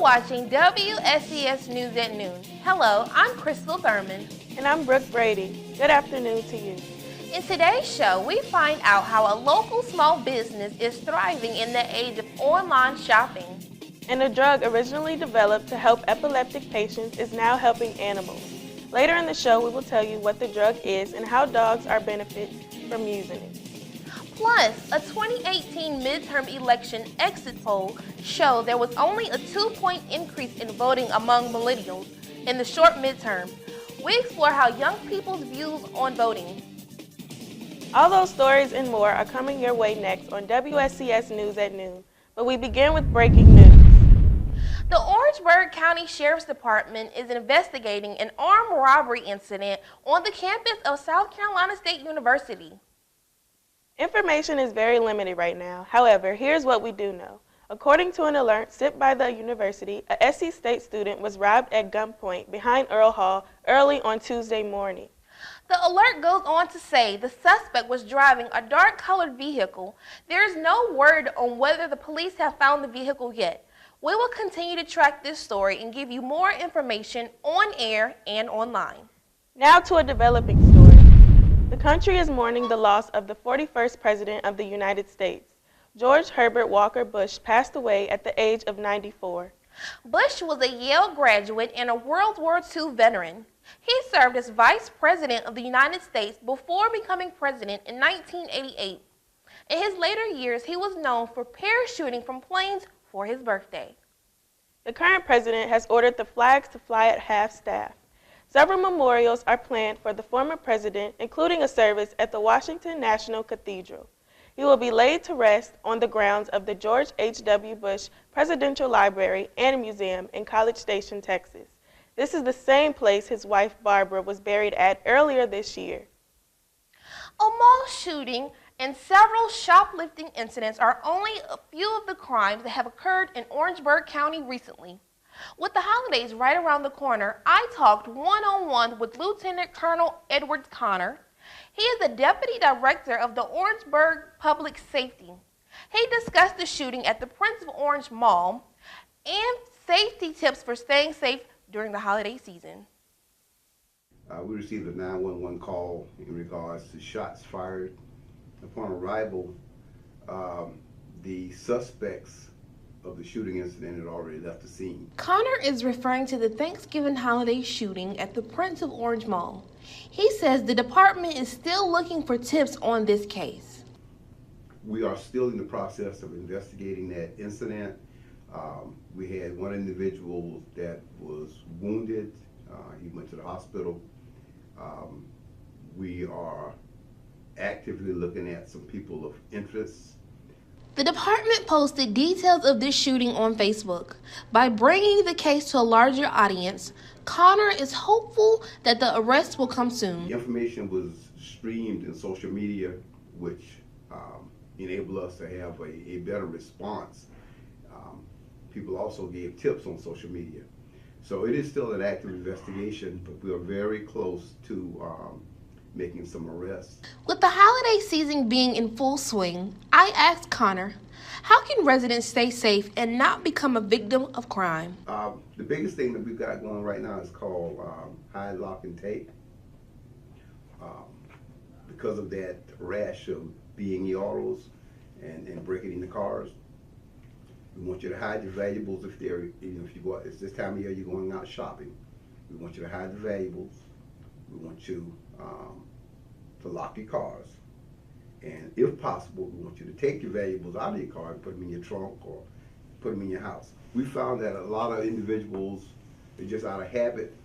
watching WSCS News at Noon. Hello, I'm Crystal Thurman. And I'm Brooke Brady. Good afternoon to you. In today's show, we find out how a local small business is thriving in the age of online shopping. And a drug originally developed to help epileptic patients is now helping animals. Later in the show, we will tell you what the drug is and how dogs are benefiting from using it. Plus, a 2018 midterm election exit poll showed there was only a 2-point increase in voting among millennials in the short midterm. We explore how young people's views on voting. All those stories and more are coming your way next on WSCS News at Noon. But we begin with breaking news. The Orangeburg County Sheriff's Department is investigating an armed robbery incident on the campus of South Carolina State University. Information is very limited right now. However, here's what we do know. According to an alert sent by the university, a SC State student was robbed at gunpoint behind Earl Hall early on Tuesday morning. The alert goes on to say the suspect was driving a dark-colored vehicle. There is no word on whether the police have found the vehicle yet. We will continue to track this story and give you more information on air and online. Now to a developing story. The country is mourning the loss of the 41st President of the United States. George Herbert Walker Bush passed away at the age of 94. Bush was a Yale graduate and a World War II veteran. He served as Vice President of the United States before becoming president in 1988. In his later years, he was known for parachuting from planes for his birthday. The current president has ordered the flags to fly at half-staff. Several memorials are planned for the former president, including a service at the Washington National Cathedral. He will be laid to rest on the grounds of the George H.W. Bush Presidential Library and Museum in College Station, Texas. This is the same place his wife Barbara was buried at earlier this year. A mall shooting and several shoplifting incidents are only a few of the crimes that have occurred in Orangeburg County recently. With the holidays right around the corner, I talked one-on-one with Lieutenant Colonel Edward Connor. He is the Deputy Director of the Orangeburg Public Safety. He discussed the shooting at the Prince of Orange Mall and safety tips for staying safe during the holiday season. We received a 911 call in regards to shots fired. Upon arrival, the suspects of the shooting incident had already left the scene. Connor is referring to the Thanksgiving holiday shooting at the Prince of Orange Mall. He says the department is still looking for tips on this case. We are still in the process of investigating that incident. We had one individual that was wounded. He went to the hospital. We are actively looking at some people of interest. The department posted details of this shooting on Facebook. By bringing the case to a larger audience, Connor is hopeful that the arrest will come soon. The information was streamed in social media, which enabled us to have a better response. People also gave tips on social media. So it is still an active investigation, but we are very close to making some arrests. With the holiday season being in full swing, I asked Connor, how can residents stay safe and not become a victim of crime? The biggest thing that we've got going right now is called hide, lock, and tape. Because of that rash of being autos and breaking into cars, we want you to hide your valuables if they're, if you go out, it's this time of year you're going out shopping. We want you to hide the valuables. We want you to lock your cars. And if possible, we want you to take your valuables out of your car and put them in your trunk or put them in your house. We found that a lot of individuals, they're just out of habit,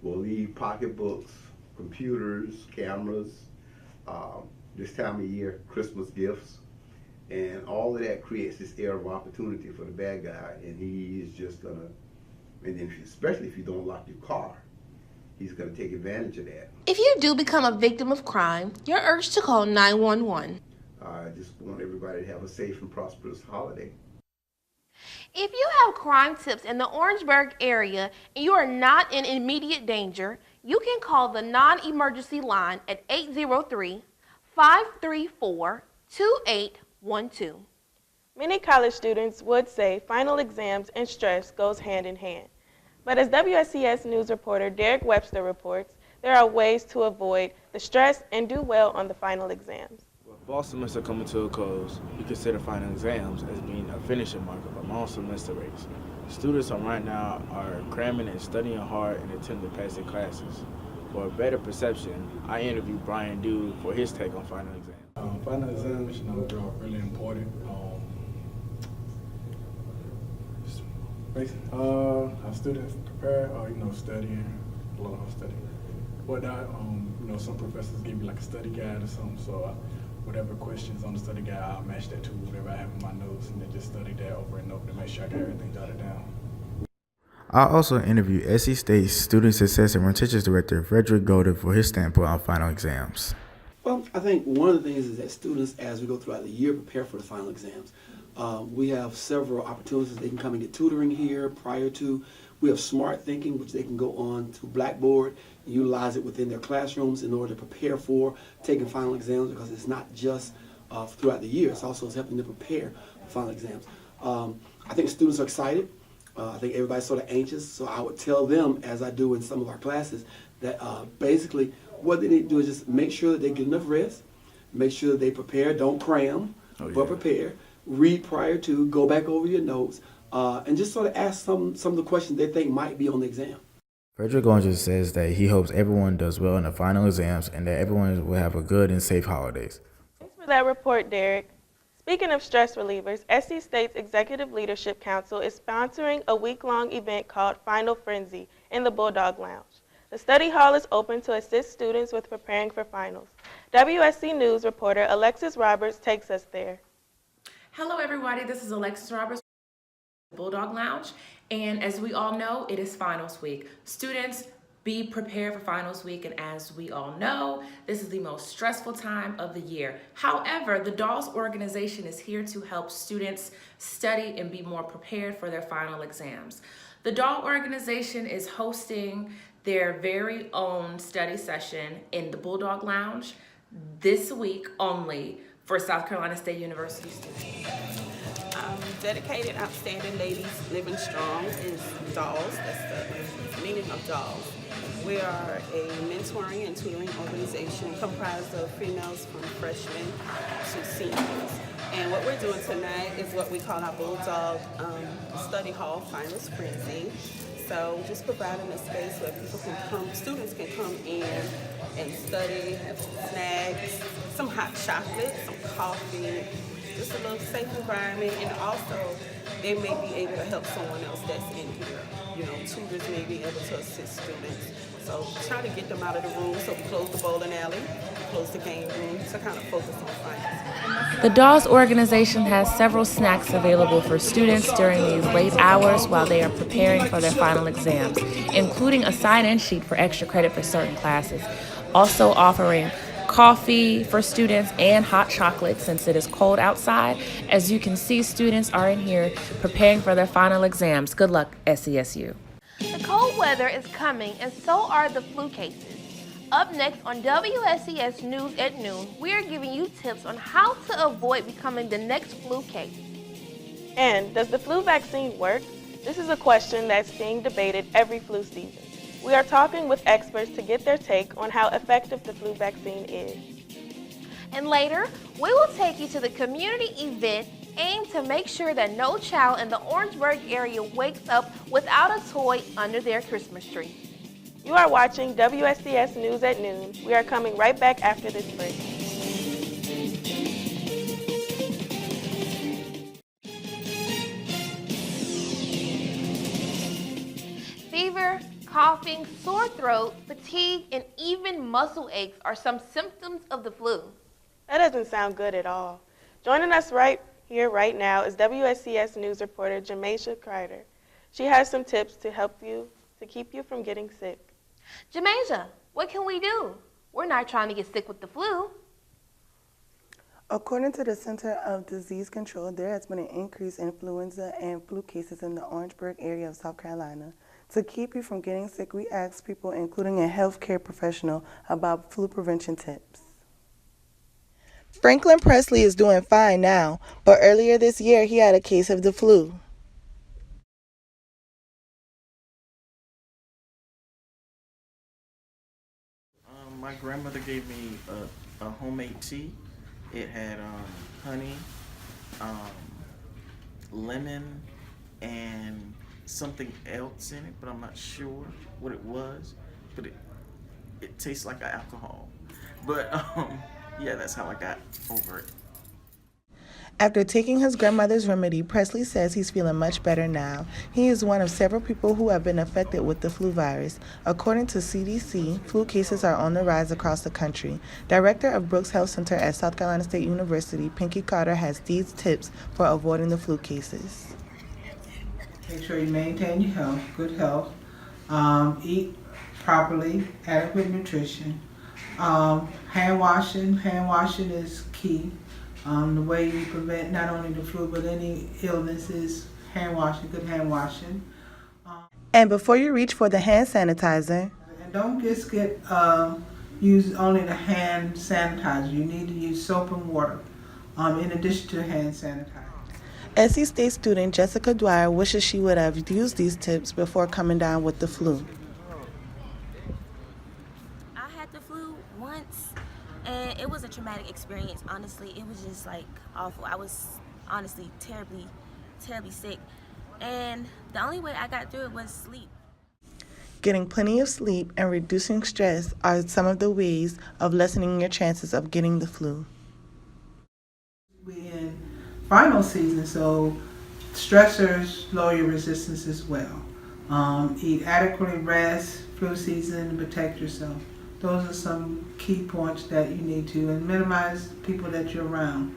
will leave pocketbooks, computers, cameras, this time of year, Christmas gifts. And all of that creates this air of opportunity for the bad guy, and he is just gonna, and then especially if you don't lock your car, he's gonna take advantage of that. If you do become a victim of crime, you're urged to call 911. I just want everybody to have a safe and prosperous holiday. If you have crime tips in the Orangeburg area and you are not in immediate danger, you can call the non-emergency line at 803-534-2812. Many college students would say final exams and stress goes hand in hand. But as WSCS News reporter Derek Webster reports, there are ways to avoid the stress and do well on the final exams. With fall semester coming to a close, we consider final exams as being a finishing mark of a long semester race. Students right now are cramming and studying hard and attending passing classes. For a better perception, I interviewed Brian Dew for his take on final exams. Final exams, they're really important. Our students prepare, studying, a lot of studying. Whatnot, some professors give you like a study guide or something, so whatever questions on the study guide, I'll match that to whatever I have in my notes, and then just study that over and over to make sure I get everything jotted down. I also interviewed SC State's Student Success and Retention Director, Frederick Golden, for his standpoint on final exams. Well, I think one of the things is that students, as we go throughout the year, prepare for the final exams. We have several opportunities. They can come and get tutoring here prior to. We have smart thinking, which they can go on to Blackboard and utilize it within their classrooms in order to prepare for taking final exams, because it's not just throughout the year. It's also helping them prepare for final exams. I think students are excited. I think everybody's sort of anxious. So I would tell them, as I do in some of our classes, that basically what they need to do is just make sure that they get enough rest, make sure that they prepare, don't cram, but prepare. Read prior to, go back over your notes, and just sort of ask some of the questions they think might be on the exam. Frederick Golden says that he hopes everyone does well in the final exams and that everyone will have a good and safe holidays. Thanks for that report, Derek. Speaking of stress relievers, SC State's Executive Leadership Council is sponsoring a week-long event called Final Frenzy in the Bulldog Lounge. The study hall is open to assist students with preparing for finals. WSC News reporter Alexis Roberts takes us there. Hello everybody, this is Alexis Roberts, Bulldog Lounge, and as we all know, it is finals week. Students, be prepared for finals week, and as we all know, this is the most stressful time of the year. However, the DAWS organization is here to help students study and be more prepared for their final exams. The DAW organization is hosting their very own study session in the Bulldog Lounge this week only for South Carolina State University students. Dedicated, outstanding ladies living strong is DAWS. That's the meaning of DAWS. We are a mentoring and tutoring organization comprised of females from freshmen to seniors. And what we're doing tonight is what we call our Bulldog Study Hall Finals Frenzy. So we're just providing a space where people can come, students can come in and study, have some snacks, some hot chocolate, some coffee, just a little safe environment, and also they may be able to help someone else that's in here. Tutors may be able to assist students. So try to get them out of the room. So we close the bowling alley, close the game room to kind of focus on finals. The DAWS organization has several snacks available for students during these late hours while they are preparing for their final exams, including a sign-in sheet for extra credit for certain classes. Also offering coffee for students and hot chocolate since it is cold outside. As you can see, students are in here preparing for their final exams. Good luck, SCSU. The cold weather is coming, and so are the flu cases. Up next on WSCS News at Noon, we are giving you tips on how to avoid becoming the next flu case. And does the flu vaccine work? This is a question that's being debated every flu season. We are talking with experts to get their take on how effective the flu vaccine is. And later, we will take you to the community event aimed to make sure that no child in the Orangeburg area wakes up without a toy under their Christmas tree. You are watching WSCS News at Noon. We are coming right back after this break. Fever, coughing, sore throat, fatigue, and even muscle aches are some symptoms of the flu. That doesn't sound good at all. Joining us right here, right now, is WSCS News reporter Jamaisha Kreider. She has some tips to help you to keep you from getting sick. Jamaisha, what can we do? We're not trying to get sick with the flu. According to the Center of Disease Control, there has been an increase in influenza and flu cases in the Orangeburg area of South Carolina. To keep you from getting sick, we ask people, including a healthcare professional, about flu prevention tips. Franklin Presley is doing fine now, but earlier this year he had a case of the flu. My grandmother gave me a homemade tea. It had honey, um, lemon, and something else in it, but I'm not sure what it was. But it tastes like alcohol. But yeah, that's how I got over it. After taking his grandmother's remedy, Presley says he's feeling much better now. He is one of several people who have been affected with the flu virus. According to CDC, flu cases are on the rise across the country. Director of Brooks Health Center at South Carolina State University, Pinky Carter, has these tips for avoiding the flu cases. Make sure you maintain your health, good health. Eat properly, adequate nutrition. Hand washing is key. The way you prevent not only the flu but any illnesses, hand washing, good hand washing. And before you reach for the hand sanitizer, And don't just use only the hand sanitizer. You need to use soap and water in addition to hand sanitizer. SC State student Jessica Dwyer wishes she would have used these tips before coming down with the flu. I had the flu once, and it was a traumatic experience. Honestly, it was just like awful. I was honestly terribly sick, and the only way I got through it was sleep. Getting plenty of sleep and reducing stress are some of the ways of lessening your chances of getting the flu. We're in final season, so stressors lower your resistance as well. Eat adequately, rest, flu season, protect yourself. Those are some key points that you need to, and minimize people that you're around.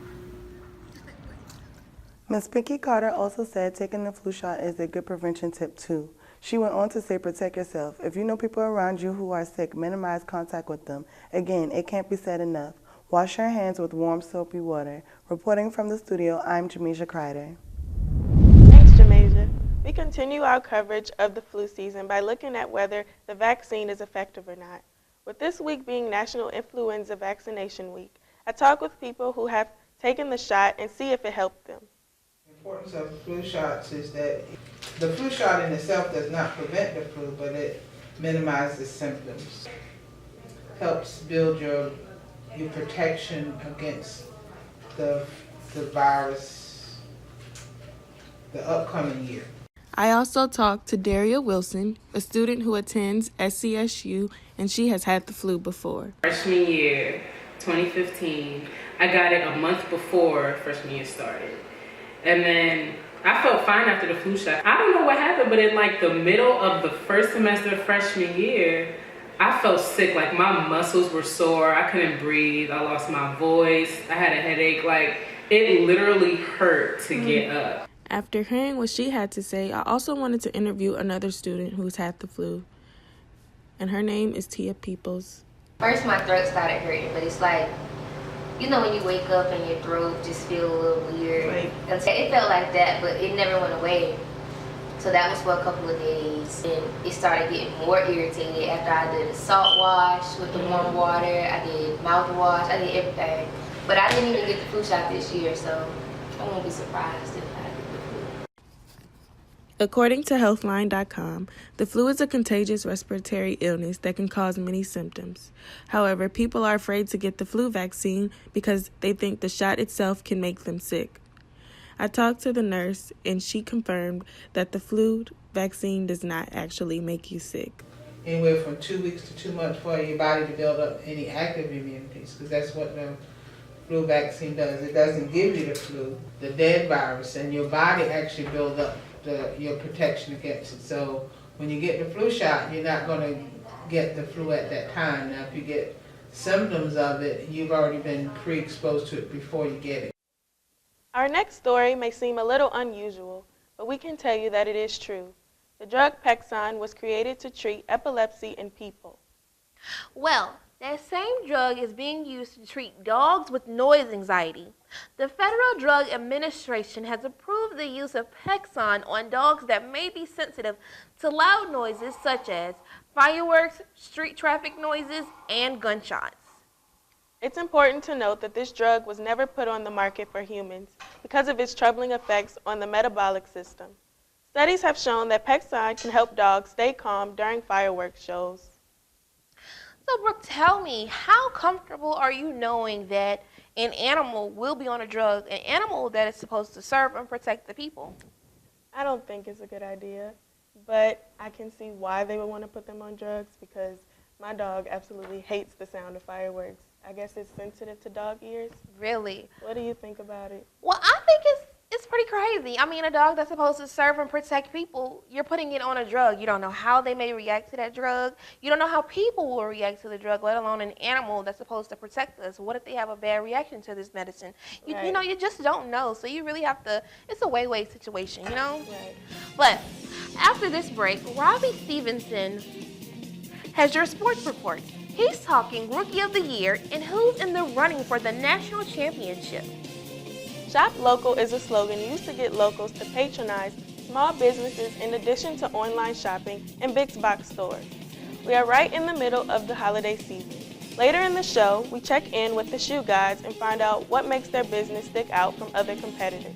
Ms. Pinky Carter also said taking the flu shot is a good prevention tip too. She went on to say protect yourself. If you know people around you who are sick, minimize contact with them. Again, it can't be said enough. Wash your hands with warm soapy water. Reporting from the studio, I'm Jamisha Kreider. Thanks, Jamasia. We continue our coverage of the flu season by looking at whether the vaccine is effective or not. With this week being National Influenza Vaccination Week, I talk with people who have taken the shot and see if it helped them. The importance of flu shots is that the flu shot in itself does not prevent the flu, but it minimizes symptoms. Helps build your protection against the virus the upcoming year. I also talked to Daria Wilson, a student who attends SCSU, and she has had the flu before. Freshman year, 2015, I got it a month before freshman year started. And then I felt fine after the flu shot. I don't know what happened, but in like the middle of the first semester of freshman year, I felt sick. Like my muscles were sore. I couldn't breathe. I lost my voice. I had a headache. Like it literally hurt to get up. After hearing what she had to say, I also wanted to interview another student who's had the flu. And her name is Tia Peoples. First my throat started hurting, but it's like, you know when you wake up and your throat just feel a little weird. Right. It felt like that, but it never went away. So that was for a couple of days. And it started getting more irritated after I did a salt wash with the warm water. I did mouthwash. I did everything. But I didn't even get the flu shot this year, so I won't be surprised if I get the flu. According to Healthline.com, the flu is a contagious respiratory illness that can cause many symptoms. However, people are afraid to get the flu vaccine because they think the shot itself can make them sick. I talked to the nurse, and she confirmed that the flu vaccine does not actually make you sick. Anywhere from 2 weeks to 2 months for your body to build up any active immunities, because that's what the flu vaccine does. It doesn't give you the flu, the dead virus, and your body actually builds up your protection against it. So when you get the flu shot, you're not going to get the flu at that time. Now, if you get symptoms of it, you've already been pre-exposed to it before you get it. Our next story may seem a little unusual, but we can tell you that it is true. The drug Pexon was created to treat epilepsy in people. Well, that same drug is being used to treat dogs with noise anxiety. The Federal Drug Administration has approved the use of Pexon on dogs that may be sensitive to loud noises such as fireworks, street traffic noises, and gunshots. It's important to note that this drug was never put on the market for humans because of its troubling effects on the metabolic system. Studies have shown that Pexide can help dogs stay calm during fireworks shows. So, Brooke, tell me, how comfortable are you knowing that an animal will be on a drug, an animal that is supposed to serve and protect the people? I don't think it's a good idea, but I can see why they would want to put them on drugs because my dog absolutely hates the sound of fireworks. I guess it's sensitive to dog ears. Really? What do you think about it? Well, I think it's pretty crazy. I mean, a dog that's supposed to serve and protect people, you're putting it on a drug. You don't know how they may react to that drug. You don't know how people will react to the drug, let alone an animal that's supposed to protect us. What if they have a bad reaction to this medicine? You know, you just don't know. So you really have to, it's a way situation, you know? Right. But after this break, Robbie Stevenson has your sports report. He's talking Rookie of the Year and who's in the running for the national championship. Shop local is a slogan used to get locals to patronize small businesses in addition to online shopping and big box stores. We are right in the middle of the holiday season. Later in the show, we check in with the shoe guys and find out what makes their business stick out from other competitors.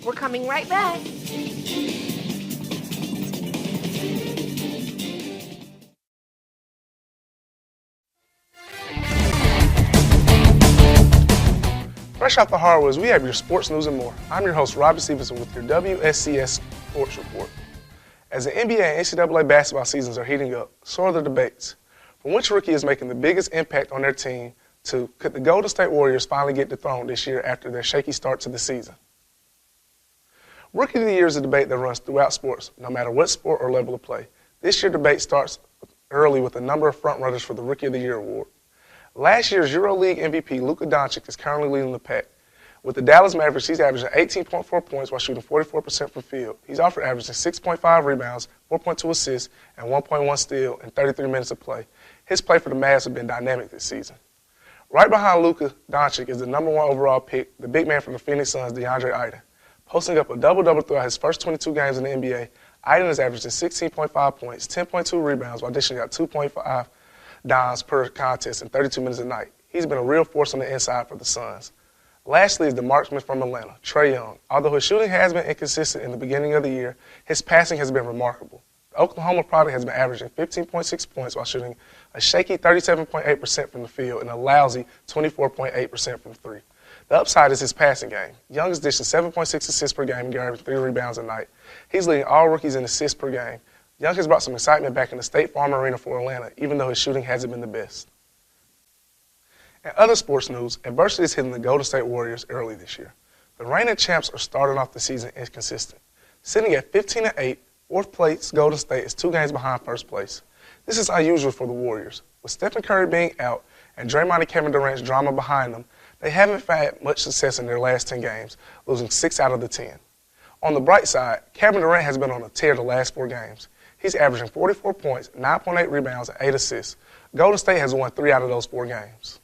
We're coming right back. Fresh off the hardwoods, we have your sports news and more. I'm your host, Robbie Stevenson, with your WSCS Sports Report. As the NBA and NCAA basketball seasons are heating up, so are the debates. From which rookie is making the biggest impact on their team to could the Golden State Warriors finally get dethroned this year after their shaky start to the season? Rookie of the Year is a debate that runs throughout sports, no matter what sport or level of play. This year's debate starts early with a number of frontrunners for the Rookie of the Year award. Last year's EuroLeague MVP, Luka Doncic, is currently leading the pack. With the Dallas Mavericks, he's averaging 18.4 points while shooting 44% from field. He's also averaging 6.5 rebounds, 4.2 assists, and 1.1 steal in 33 minutes of play. His play for the Mavs has been dynamic this season. Right behind Luka Doncic is the number 1 overall pick, the big man from the Phoenix Suns, DeAndre Ayton. Posting up a double-double throughout his first 22 games in the NBA, Ayton is averaging 16.5 points, 10.2 rebounds, while dishing out 2.5 dimes per contest in 32 minutes a night. He's been a real force on the inside for the Suns. Lastly is the marksman from Atlanta, Trae Young. Although his shooting has been inconsistent in the beginning of the year, his passing has been remarkable. The Oklahoma product has been averaging 15.6 points while shooting a shaky 37.8% from the field and a lousy 24.8% from three. The upside is his passing game. Young is dishing 7.6 assists per game and averaging 3 rebounds a night. He's leading all rookies in assists per game. Young has brought some excitement back in the State Farm Arena for Atlanta, even though his shooting hasn't been the best. In other sports news, adversity is hitting the Golden State Warriors early this year. The reigning champs are starting off the season inconsistent. Sitting at 15-8, fourth place Golden State is 2 games behind first place. This is unusual for the Warriors. With Stephen Curry being out and Draymond and Kevin Durant's drama behind them, they haven't had much success in their last 10 games, losing 6 out of the 10. On the bright side, Kevin Durant has been on a tear the last 4 games. He's averaging 44 points, 9.8 rebounds, and 8 assists. Golden State has won 3 out of those 4 games.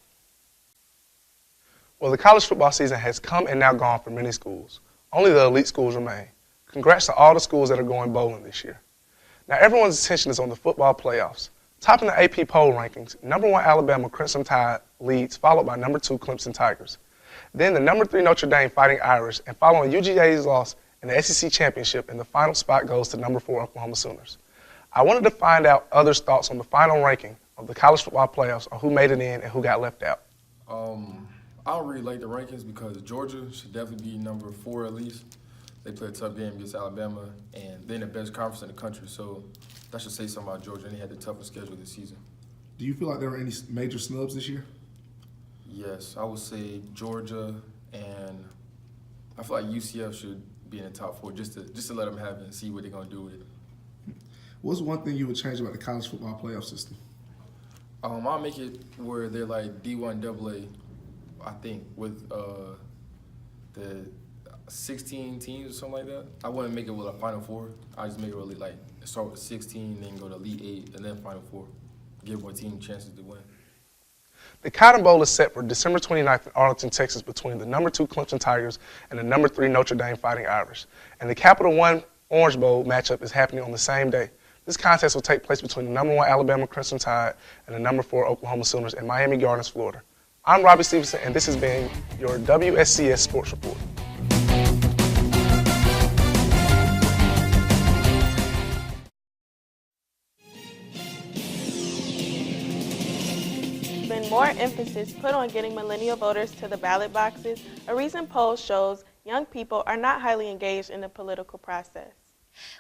Well, the college football season has come and now gone for many schools. Only the elite schools remain. Congrats to all the schools that are going bowling this year. Now, everyone's attention is on the football playoffs. Topping the AP poll rankings, number 1 Alabama Crimson Tide leads, followed by number 2 Clemson Tigers. Then the number 3 Notre Dame Fighting Irish, and following UGA's loss in the SEC Championship, and the final spot goes to number 4 Oklahoma Sooners. I wanted to find out others' thoughts on the final ranking of the college football playoffs, on who made it in and who got left out. I don't really like the rankings because Georgia should definitely be number 4 at least. They play a tough game against Alabama, and they're in the best conference in the country, so that should say something about Georgia, and they had the toughest schedule this season. Do you feel like there were any major snubs this year? Yes, I would say Georgia, and I feel like UCF should be in the top 4 just to let them have it and see what they're going to do with it. What's one thing you would change about the college football playoff system? I'll make it where they're like D1 AA, I think, with the 16 teams or something like that. I wouldn't make it with a Final Four. I just make it really like start with 16, then go to Elite 8, and then Final Four. Give one team chances to win. The Cotton Bowl is set for December 29th in Arlington, Texas, between the number 2 Clemson Tigers and the number 3 Notre Dame Fighting Irish. And the Capital One Orange Bowl matchup is happening on the same day. This contest will take place between the number 1 Alabama Crimson Tide and the number 4 Oklahoma Sooners in Miami Gardens, Florida. I'm Robbie Stevenson, and this has been your WSCS Sports Report. Been more emphasis put on getting millennial voters to the ballot boxes, a recent poll shows young people are not highly engaged in the political process.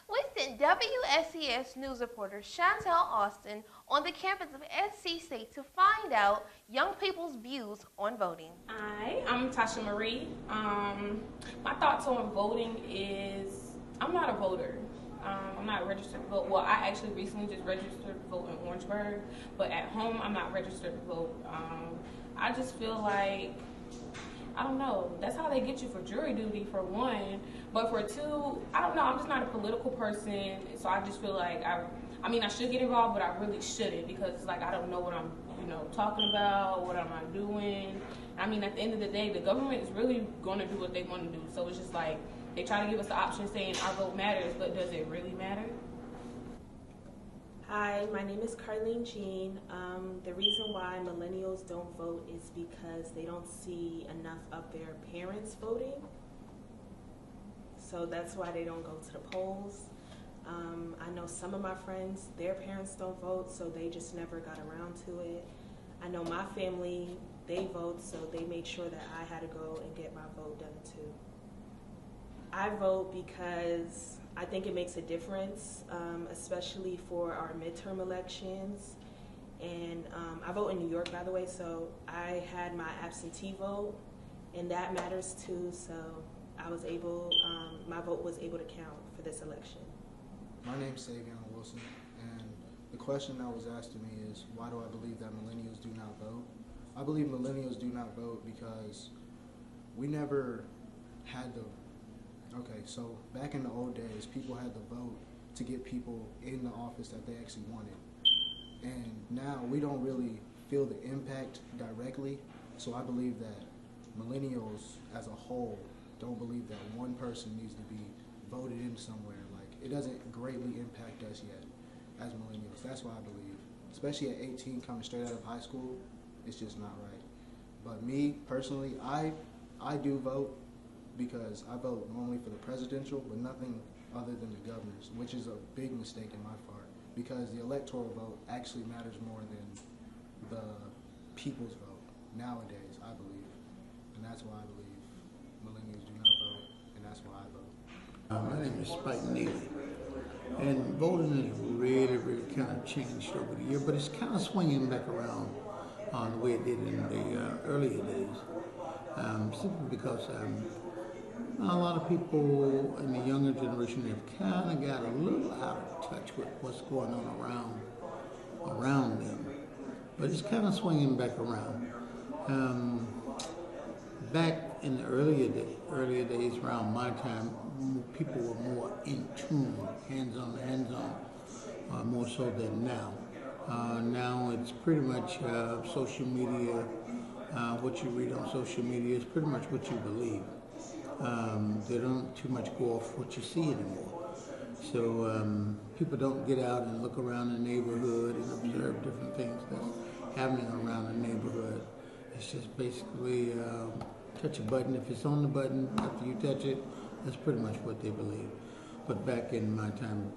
We sent WSCS news reporter Chantel Austin on the campus of SC State to find out young people's views on voting. Hi, I'm Tasha Marie. My thoughts on voting is I'm not a voter. I'm not registered to vote. Well, I actually recently just registered to vote in Orangeburg, but at home I'm not registered to vote. I just feel like, I don't know, that's how they get you for jury duty for one, but for two, I don't know, I'm just not a political person, so I just feel like I mean I should get involved, but I really shouldn't, because it's like I don't know what I'm talking about, what am I doing. I mean, at the end of the day, the government is really going to do what they want to do, so it's just like they try to give us the option saying our vote matters, but does it really matter? Hi, my name is Carlene Jean. The reason why millennials don't vote is because they don't see enough of their parents voting. So that's why they don't go to the polls. I know some of my friends, their parents don't vote, so they just never got around to it. I know my family, they vote, so they made sure that I had to go and get my vote done too. I vote because I think it makes a difference, especially for our midterm elections. And I vote in New York, by the way, so I had my absentee vote, and that matters too, so I was able, my vote was able to count for this election. My name's Savion Wilson, and the question that was asked to me is, why do I believe that millennials do not vote? I believe millennials do not vote because we never had the Okay, so back in the old days, people had to vote to get people in the office that they actually wanted. And now we don't really feel the impact directly, so I believe that millennials as a whole don't believe that one person needs to be voted in somewhere. Like, it doesn't greatly impact us yet as millennials. That's why I believe, especially at 18 coming straight out of high school, it's just not right. But me, personally, I do vote, because I vote normally for the presidential, but nothing other than the governor's, which is a big mistake in my part, because the electoral vote actually matters more than the people's vote nowadays, I believe. And that's why I believe millennials do not vote, and that's why I vote. My name is Spike Neely, and voting has really kind of changed over the year, but it's kind of swinging back around the way it did in the earlier days, simply because a lot of people in the younger generation have kind of got a little out of touch with what's going on around them. But it's kind of swinging back around. Back in the earlier days, around my time, people were more in tune, hands-on, more so than now. Now it's pretty much social media. What you read on social media is pretty much what you believe. They don't too much go off what you see anymore. So people don't get out and look around the neighborhood and observe different things that's happening around the neighborhood. It's just basically touch a button. If it's on the button, after you touch it, that's pretty much what they believe. But back in my time,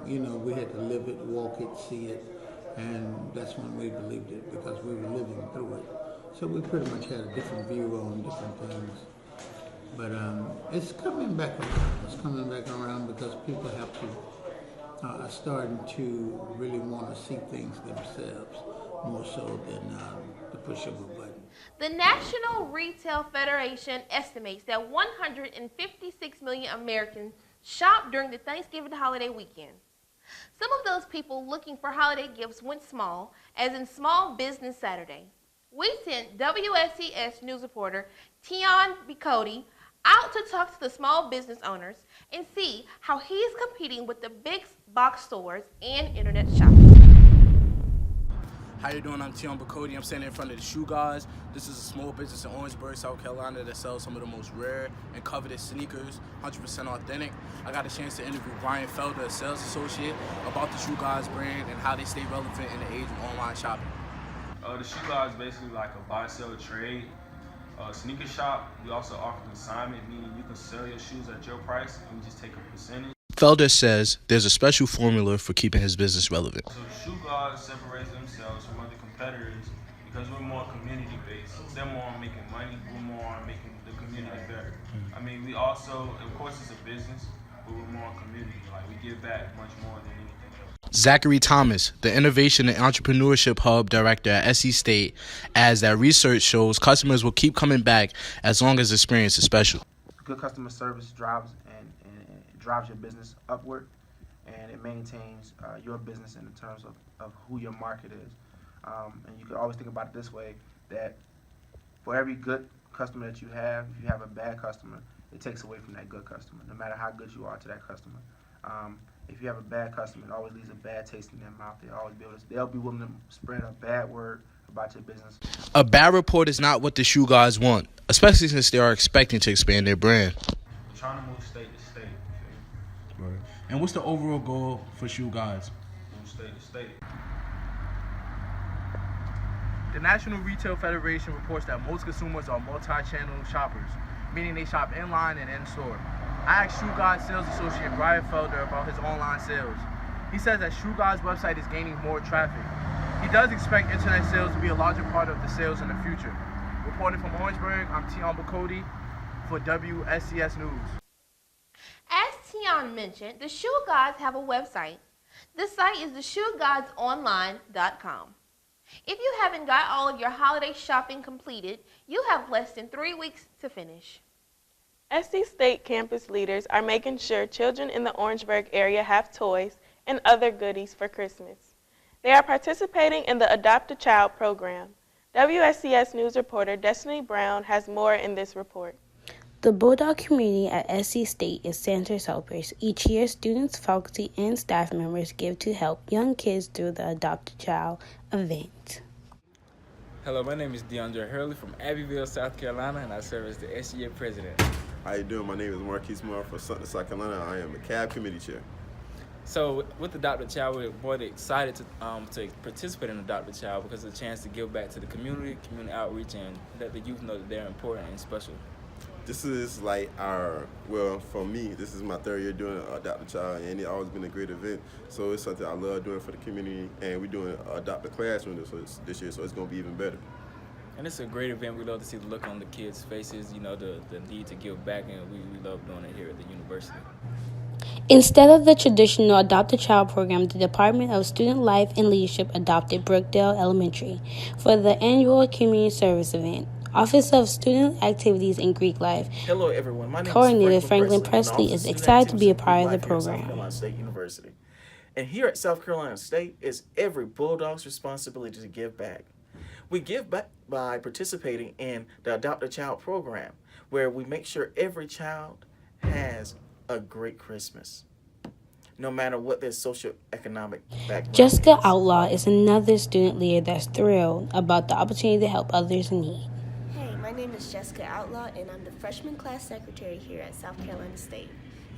we had to live it, walk it, see it, and that's when we believed it, because we were living through it. So we pretty much had a different view on different things. But it's coming back around. It's coming back around because people have to are starting to really want to see things themselves more so than the push of a button. The National Retail Federation estimates that 156 million Americans shop during the Thanksgiving holiday weekend. Some of those people looking for holiday gifts went small, as in Small Business Saturday. We sent WSCS news reporter Tion Bicody out to talk to the small business owners and see how he is competing with the big box stores and internet shopping. How you doing? I'm Tion Bicody. I'm standing in front of the Shoe Guys. This is a small business in Orangeburg, South Carolina that sells some of the most rare and coveted sneakers, 100% authentic. I got a chance to interview Brian Felder, a sales associate, about the Shoe Guys brand and how they stay relevant in the age of online shopping. The Shoe God is basically like a buy, sell, trade sneaker shop. We also offer consignment, meaning you can sell your shoes at your price and we just take a percentage. Felder says there's a special formula for keeping his business relevant. So Shoe God separates themselves from other competitors because we're more community based. They're more on making money, we're more on making the community better. I mean, we also, of course it's a business, but we're more on community. Like, we give back much more than anything else. Zachary Thomas, the Innovation and Entrepreneurship Hub Director at SC State, adds that research shows customers will keep coming back as long as the experience is special. Good customer service drives your business upward, and it maintains your business in terms of who your market is. And you can always think about it this way, that for every good customer that you have, if you have a bad customer, it takes away from that good customer, no matter how good you are to that customer. If you have a bad customer, it always leaves a bad taste in their mouth. They'll be willing to spread a bad word about your business. A bad report is not what the Shoe Gods want, especially since they are expecting to expand their brand. We're trying to move state to state. Right. And what's the overall goal for Shoe Gods? Move state to state. The National Retail Federation reports that most consumers are multi-channel shoppers, meaning they shop in-line and in-store. I asked Shoe Gods sales associate Brian Felder about his online sales. He says that Shoe Gods website is gaining more traffic. He does expect internet sales to be a larger part of the sales in the future. Reporting from Orangeburg, I'm Tion Bacody for WSCS News. As Tion mentioned, the Shoe Gods have a website. The site is theshoegodsonline.com. If you haven't got all of your holiday shopping completed, you have less than 3 weeks to finish. SC State campus leaders are making sure children in the Orangeburg area have toys and other goodies for Christmas. They are participating in the Adopt a Child program. WSCS News reporter Destiny Brown has more in this report. The Bulldog community at SC State is Santa's helpers. Each year, students, faculty, and staff members give to help young kids through the Adopt a Child event. Hello, my name is DeAndre Hurley from Abbeville, South Carolina, and I serve as the SGA president. How you doing? My name is Marquise Moore from Sutton, South Carolina. I am the CAB committee chair. So with Adopt a Child, we're more excited to participate in Adopt a Child because it's a chance to give back to the community outreach, and let the youth know that they're important and special. This is like for me, this is my third year doing Adopt a Child, and it's always been a great event. So it's something I love doing for the community, and we're doing Adopt a Classroom this year, so it's going to be even better. And it's a great event. We love to see the look on the kids' faces, the need to give back, and we love doing it here at the university. Instead of the traditional Adopt a Child program, the Department of Student Life and Leadership adopted Brookdale Elementary for the annual community service event. Office of Student Activities and Greek Life. Hello, everyone. My name Coordinator is Franklin Presley is excited to be a part of the program. South Carolina State University. And here at South Carolina State, it's every Bulldog's responsibility to give back. We give back by participating in the Adopt a Child program, where we make sure every child has a great Christmas, no matter what their socioeconomic background. Jessica Outlaw is another student leader that's thrilled about the opportunity to help others in need. Hey, my name is Jessica Outlaw, and I'm the freshman class secretary here at South Carolina State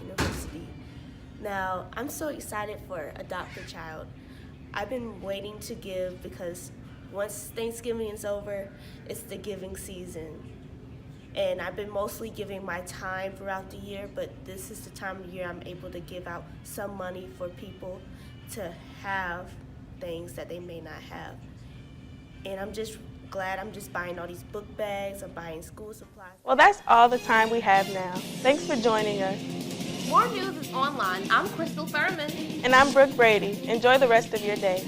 University. Now, I'm so excited for Adopt a Child. I've been waiting to give because once Thanksgiving is over, it's the giving season. And I've been mostly giving my time throughout the year, but this is the time of year I'm able to give out some money for people to have things that they may not have. And I'm just glad I'm just buying all these book bags, I'm buying school supplies. Well, that's all the time we have now. Thanks for joining us. More news is online. I'm Crystal Thurman. And I'm Brooke Brady. Enjoy the rest of your day.